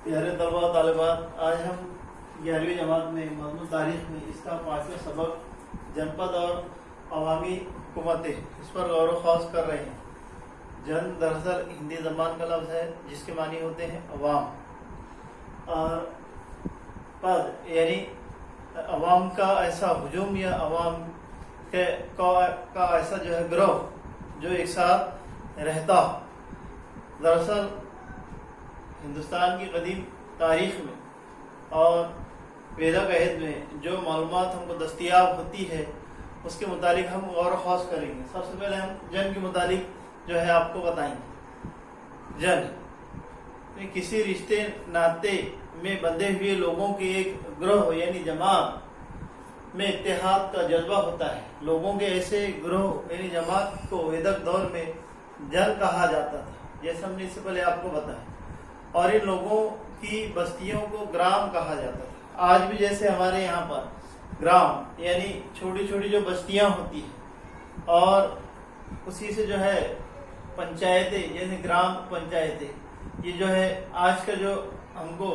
پیارے طلباء و طالبات، آج ہم 11ویں جماعت میں مضمون تاریخ میں اس کا 5واں سبق جنپد اور عوامی حکومتیں اس پر غور و خوض کر رہے ہیں۔ جن دراصل ہندی زبان کا لفظ ہے جس کے معنی ہوتے ہیں عوام، اور پد یعنی عوام کا ایسا ہجوم یا عوام کا ایسا جو ہے گروہ جو ایک ساتھ رہتا ہو۔ دراصل ہندوستان کی قدیم تاریخ میں اور ویدا کے عہد میں جو معلومات ہم کو دستیاب ہوتی ہے اس کے متعلق ہم غور و خوض کریں گے۔ سب سے پہلے ہم جن کے متعلق جو ہے آپ کو بتائیں گے۔ جن کسی رشتے ناطے میں بندھے ہوئے لوگوں کے ایک گروہ یعنی جماعت میں اتحاد کا جذبہ ہوتا ہے۔ لوگوں کے ایسے گروہ یعنی جماعت کو ویدک دور میں جن کہا جاتا تھا، جیسے ہم نے اس سے پہلے آپ کو بتایا، اور ان لوگوں کی بستیوں کو گرام کہا جاتا تھا۔ آج بھی جیسے ہمارے یہاں پر گرام یعنی چھوٹی چھوٹی جو بستیاں ہوتی ہیں، اور اسی سے جو ہے پنچایتیں جیسے گرام پنچایتیں، یہ جو ہے آج کا جو ہم کو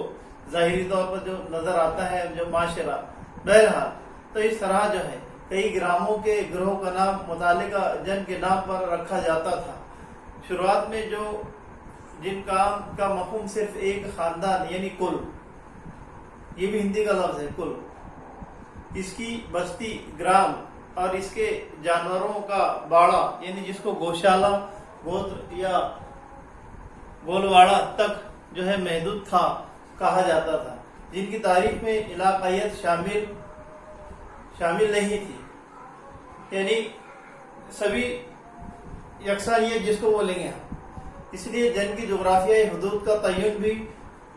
ظاہری طور پر جو نظر آتا ہے جو معاشرہ، بہرحال تو اس طرح جو ہے کئی گراموں کے گروہ کا نام متعلقہ جن کے نام پر رکھا جاتا تھا۔ شروعات میں جن کام کا مفہوم صرف ایک خاندان یعنی کل، یہ بھی ہندی کا لفظ ہے کل، اس کی بستی گرام اور اس کے جانوروں کا باڑہ یعنی جس کو گوشالہ، گوتر یا گولواڑہ تک جو ہے محدود تھا کہا جاتا تھا، جن کی تاریخ میں علاقائیت شامل نہیں تھی، یعنی سبھی یکسانیت جس کو بولیں گے ہم۔ اس لیے جن کی جغرافیائی حدود کا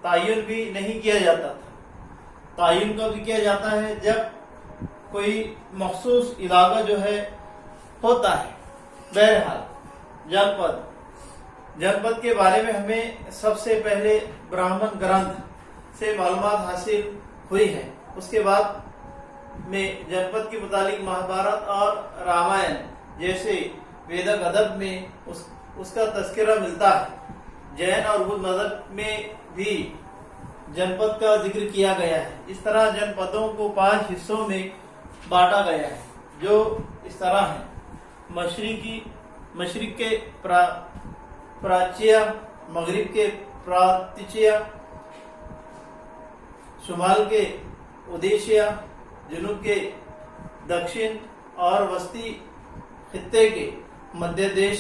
تعین بھی نہیں کیا جاتا تھا۔ تعین کا بھی کیا جاتا ہے جب کوئی مخصوص علاقہ جو ہے ہوتا ہے۔ بہرحال جنپد کے بارے میں ہمیں سب سے پہلے براہمن گرنتھ سے معلومات حاصل ہوئی ہے۔ اس کے بعد میں جنپد کے متعلق مہابھارت اور رامائن جیسے ویدک ادب میں اس کا تذکرہ ملتا ہے۔ جین اور بدھ مذہب میں بھی جنپد کا ذکر کیا گیا ہے۔ اس طرح جنپدوں کو 5 حصوں میں بانٹا گیا ہے جو اس طرح ہیں: مشرق کے پراچیہ، مغرب کے پراتچیہ، شمال کے اودیشیا، جنوب کے دکشن اور وسطی خطے کے مدھیہ دیش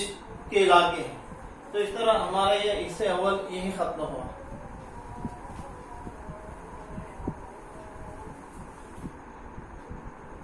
کے علاقے ہیں۔ تو اس طرح ہمارا یہ حصہ اول یہی ختم ہوا۔